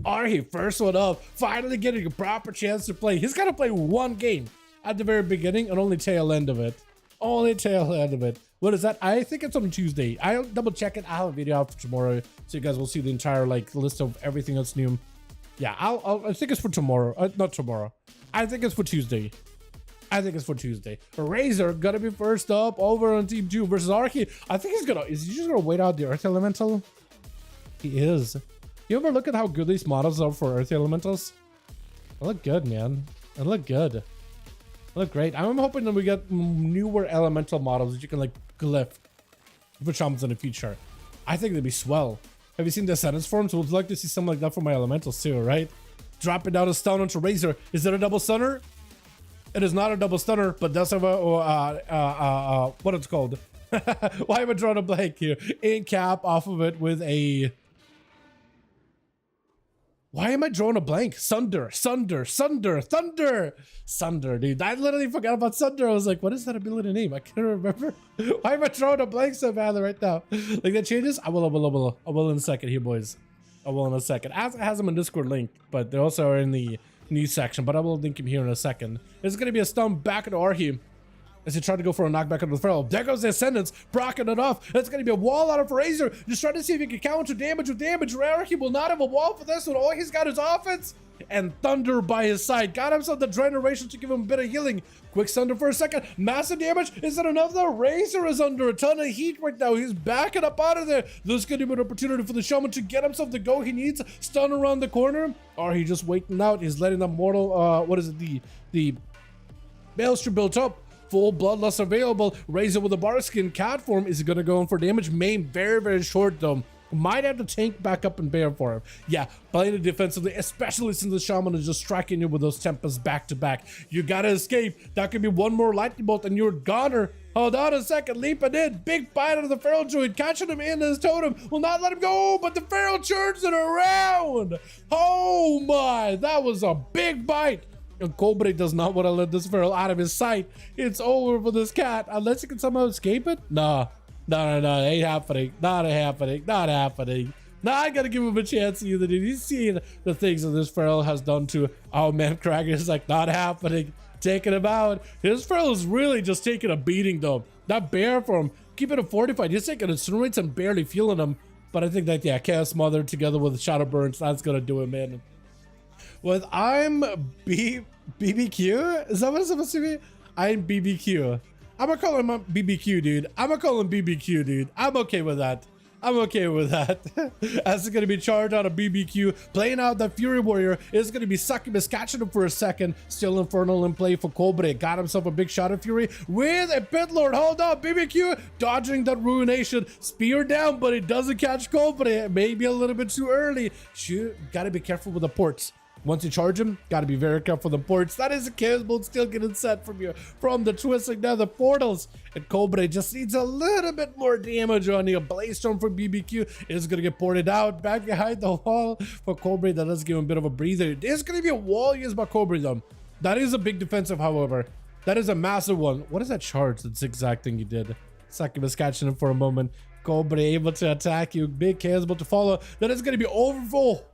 Arhi, first one up, finally getting a proper chance to play. He's got to play one game at the very beginning and only tail end of it. Only tail end of it. What is that? I think it's on Tuesday. I'll double check it. I'll have a video out for tomorrow, so you guys will see the entire like list of everything that's new. Yeah, I think it's for tomorrow. Not tomorrow. I think it's for Tuesday. I think it's for Tuesday. Razor gonna be first up over on Team 2 versus Arhi. I think is he just gonna wait out the Earth Elemental? He is. You ever look at how good these models are for Earth Elementals? They look good, man. They look good. They look great. I'm hoping that we get newer elemental models that you can like glyph for shamans in the future. I think they'd be swell. Have you seen the Ascendance forms? Would like to see something like that for my elementals too, right? Dropping down a stun onto Razor. Is it a double stunner? It is not a double stunner, but does have a what it's called. Why am I drawing a blank here? In cap off of it with a. Why am I drawing a blank? Sunder, dude. I literally forgot about Sunder. I was like, what is that ability name? I can't remember. Why am I drawing a blank so badly right now? Like that changes? I will in a second here, boys. I will in a second. It has them in Discord link, but they also are in the news section, but I will link him here in a second. There's going to be a stun back into Arhi as he tried to go for a knockback on the Feral. There goes the Ascendance, brocking it off. It's going to be a wall out of Razor. Just trying to see if he can counter damage with damage. Arhi will not have a wall for this one. All he's got is offense and Thunder by his side. Got himself the Generation to give him a bit of healing. Quick Thunder for a second. Massive damage. Is that enough though? Razor is under a ton of heat right now. He's backing up out of there. This is going to be an opportunity for the Shaman to get himself the go he needs. Stun around the corner. Or he just waiting out. He's letting the mortal, what is it? The Maelstrom built up. Full Bloodlust available. Razor with a bar skin cat form is going to go in for damage. Main very, very short though. Might have to tank back up and bear for him. Yeah, playing it defensively, especially since the Shaman is just striking you with those Tempests back to back. You gotta escape. That could be one more lightning bolt and you're goner. Hold on a second, leaping in. Big bite out of the Feral Joint, catching him in his totem. Will not let him go, but the Feral turns it around. Oh my, that was a big bite. And Cobra does not want to let this Feral out of his sight. It's over for this cat, unless he can somehow escape it. Nah. No, ain't happening. Not happening. Nah, I gotta give him a chance either, dude. He's seeing the things that this Feral has done to, oh man, Krager is like, not happening. Taking him out. This Feral is really just taking a beating though. That bear for him, keeping him fortified. He's taking incinerates and barely feeling him. But I think that, yeah, Chaos Mother together with Shadow Burns, that's gonna do it, man. With I'm BBQ? Is that what it's supposed to be? I'm BBQ. I'm gonna call him BBQ, dude. I'm okay with that. As it's gonna be charged out of BBQ, playing out the Fury Warrior. Is gonna be Succubus, catching him for a second. Still Infernal in play for Cobra. Got himself a big shot of Fury with a Pit Lord. Hold on, BBQ dodging that Ruination. Spear down, but it doesn't catch Cobra. Maybe a little bit too early. Gotta be careful with the ports. Once you charge him, gotta be very careful with the ports. That is a Chaos Bolt still getting set from you from the twisting down the portals. And Cobra just needs a little bit more damage on you. Blaze Storm from BBQ is gonna get ported out back behind the wall for Cobra. That does give him a bit of a breather. There's gonna be a wall used by Cobra though. That is a big defensive, however. That is a massive one. What is that charge? That's the exact thing you did. Succubus catching him for a moment. Cobra able to attack you. Big Chaos Bolt to follow. That is gonna be overfull.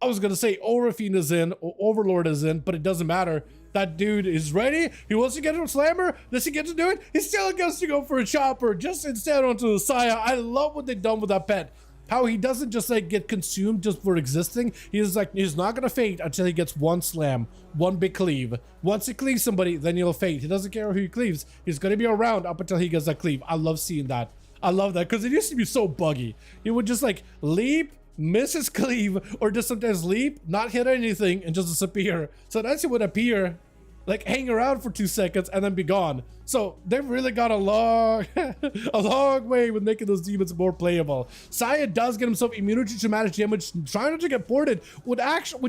I was gonna say Orifine is in, or Overlord is in, but it doesn't matter. That dude is ready. He wants to get a slammer. Does he get to do it? He still gets to go for a chopper, just instead onto the Saya. I love what they've done with that pet. How he doesn't just like get consumed just for existing. He's like, he's not gonna faint until he gets one slam, one big cleave. Once he cleaves somebody, then he'll faint. He doesn't care who he cleaves. He's gonna be around up until he gets that cleave. I love seeing that. I love that because it used to be so buggy. He would just like leap, miss his cleave, or just sometimes leap, not hit anything, and just disappear. So that's he would appear, like hang around for 2 seconds and then be gone. So they've really got a long a long way with making those demons more playable. Saya does get himself immunity to magic damage, trying not to get ported. Would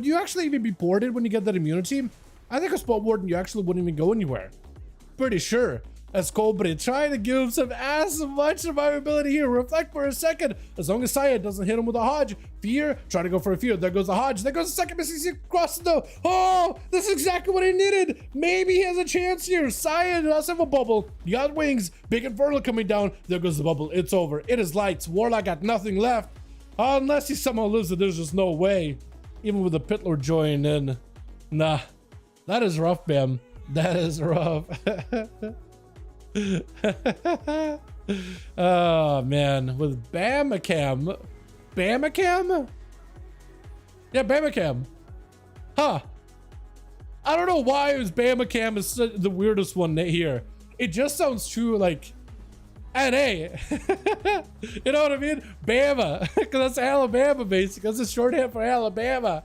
you actually even be ported when you get that immunity? I think a Spot Warden, you actually wouldn't even go anywhere. Pretty sure. As Cobra trying to give him as much survivability here. Reflect for a second. As long as Saya doesn't hit him with a Hodge. Fear, trying to go for a fear. There goes the Hodge. There goes the second missing across though. Oh, this is exactly what he needed. Maybe he has a chance here. Saya does have a bubble. You got wings. Big Infernal coming down. There goes the bubble. It's over. It is lights. Warlock got nothing left. Unless he somehow lives it, there's just no way. even with the Pitlord joining in. Nah, that is rough, Bam. That is rough. Oh man, with Bamacam. Bamacam? Yeah, Bamacam. Huh. I don't know why it was Bamacam is the weirdest one here. It just sounds too like NA. You know what I mean? Bama. Because that's Alabama basically. That's a shorthand for Alabama.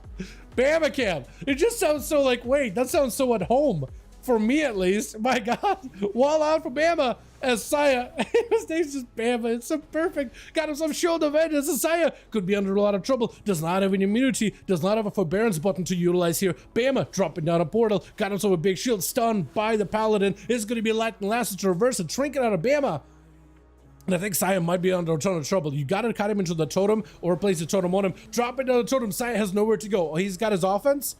Bamacam. It just sounds so like, wait, that sounds so at home. For me at least. My God. Wall out for Bama as Saya. His name's just Bama. It's so perfect. Got him some shield of edge as a Saya. Could be under a lot of trouble. Does not have an immunity. Does not have a forbearance button to utilize here. Bama dropping down a portal. Got himself a big shield. Stunned by the Paladin. Is going to be Latin Last to reverse a trinket out of Bama. And I think Saya might be under a ton of trouble. You gotta cut him into the totem or place the totem on him. Drop it down the totem. Saya has nowhere to go. He's got his offense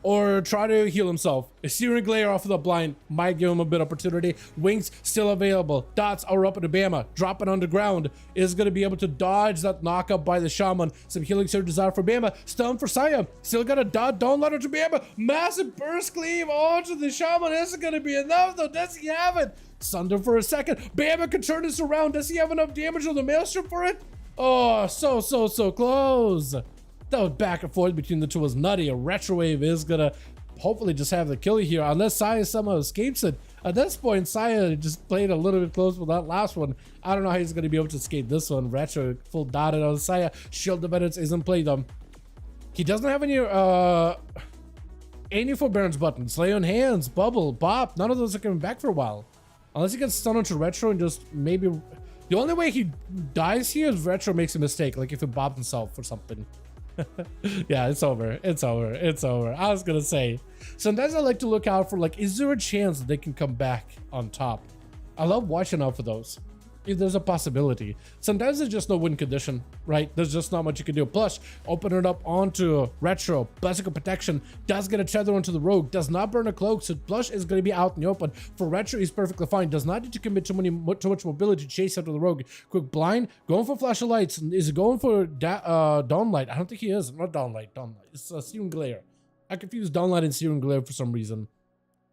or try to heal himself. A Searing Glare off of the blind might give him a bit of opportunity. Wings still available. Dots are up at Bama. Drop it on the ground. Is going to be able to dodge that knockup by the Shaman. Some healing surges out for Bama. Stun for Saya. Still got a dot. Don't let her to Bama. Massive burst cleave onto the Shaman. Isn't going to be enough though. Does he have it? Sunder for a second. Bama can turn this around. Does he have enough damage on the Maelstrom for it? Oh, so close. That was back and forth between the two was nutty. A retro wave is gonna hopefully just have the kill here unless Saya somehow escapes it. At this point, Saya just played a little bit close with that last one. I don't know how he's gonna be able to escape this one. Retro full dotted on Saya. Shield of Edits isn't played though. He doesn't have any forbearance buttons. Lay on hands, bubble, bop. None of those are coming back for a while. Unless he gets stunned onto Retro and just maybe... The only way he dies here is Retro makes a mistake, like if he bobbed himself or something. Yeah, it's over. It's over. It's over. I was gonna say, sometimes I like to look out for like, is there a chance that they can come back on top? I love watching out for those. If there's a possibility. Sometimes there's just no win condition, right? There's just not much you can do. Plus, open it up onto Retro. Blessing of Protection does get a tether onto the Rogue. Does not burn a cloak, so Plush is going to be out in the open. For Retro, he's perfectly fine. Does not need to commit too much mobility to chase after the Rogue. Quick blind. Going for Flash of Lights. Is it going for Dawnlight? I don't think he is. Not Dawnlight. Dawnlight. It's Searing Glare. I confuse Dawnlight and Searing Glare for some reason.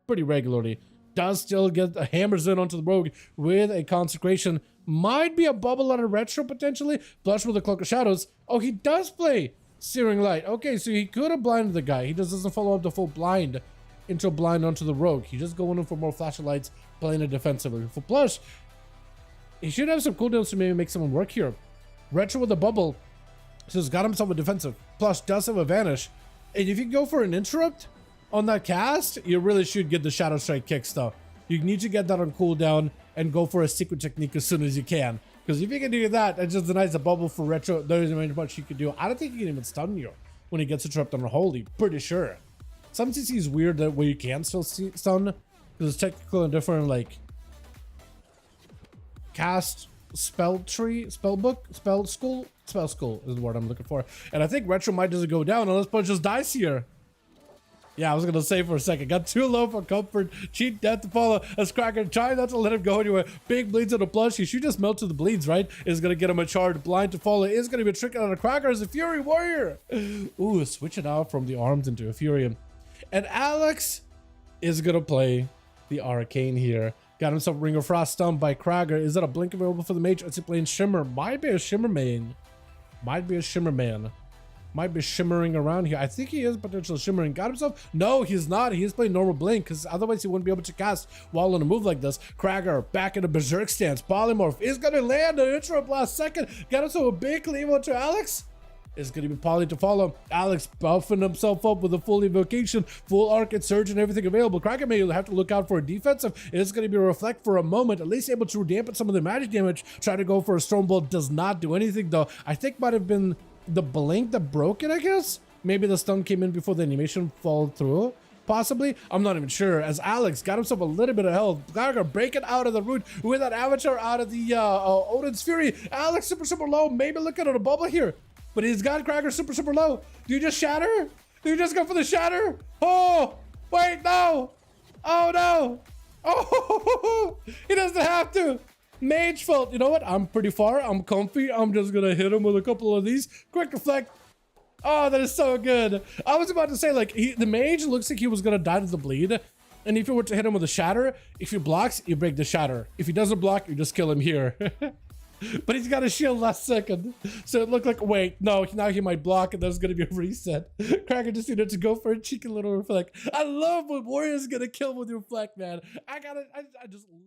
Pretty regularly. Does still get hammers in onto the Rogue with a Consecration. Might be a bubble out of Retro potentially. Flush with a Cloak of Shadows. Oh, he does play Searing Light. Okay, so he could have blinded the guy. He just doesn't follow up the full blind into a blind onto the Rogue. He's just going in for more Flash of Lights, playing it defensively. For Plush, he should have some cooldowns to maybe make someone work here. Retro with a bubble. So he's got himself a defensive. Plush does have a Vanish. And if you go for an interrupt on that cast, you really should get the Shadow Strike kicks though. You need to get that on cooldown and go for a secret technique as soon as you can. Because if you can do that, it just denies a bubble for Retro. There isn't much you can do. I don't think he can even stun you when he gets interrupted on a holy. Pretty sure. Some CC is weird that where you can still stun. Because it's technical and different, like cast spell tree, spell book, spell school is the word I'm looking for. And I think Retro might just go down unless Punch just dies here. Yeah, I was gonna say for a second. Got too low for comfort. Cheat death to follow as Cracker. Try not to let him go anywhere. Big bleeds on the Plush. He should just melt to the bleeds, right? Is gonna get him a charge. Blind to follow. Is gonna be a trick on a Cracker as a Fury Warrior. Ooh, switching out from the arms into a Fury. And Alex is gonna play the Arcane here. Got himself Ring of Frost stunned by Cracker. Is that a blink available for the mage? Is he playing Shimmer? Might be a Shimmer main. Might be a Shimmer man. Might be shimmering around here. I think he is potential shimmering. Got himself? No, he's not. He's playing normal blink because otherwise he wouldn't be able to cast while on a move like this. Cracker back in a berserk stance. Polymorph is going to land an interrupt last second. Got himself a big cleave onto Alex. It's going to be Poly to follow. Alex buffing himself up with a full evocation, full arc and surge and everything available. Cracker may have to look out for a defensive. It's going to be a reflect for a moment, at least able to dampen some of the magic damage. Try to go for a Storm Bolt. Does not do anything though. I think might have been the blink that broke it, I guess. Maybe the stun came in before the animation followed through. Possibly. I'm not even sure. As Alex got himself a little bit of health. Cracker breaking out of the root with that avatar out of the Odin's Fury. Alex super low. Maybe looking at a bubble here. But he's got Cracker super low. Do you just shatter? Do you just go for the shatter? Oh, wait, no. Oh, no. Oh, he doesn't have to. Mage fault. You know what? I'm pretty far. I'm comfy. I'm just going to hit him with a couple of these. Quick deflect. Oh, that is so good. I was about to say, like, the mage looks like he was gonna die to the bleed. And if you were to hit him with a shatter, if he blocks, you break the shatter. If he doesn't block, you just kill him here. But he's got a shield last second. So it looked like, wait, no, now he might block and there's gonna be a reset. Kraken just needed to go for a cheeky little reflect. I love when warriors gonna kill with reflect, man. I just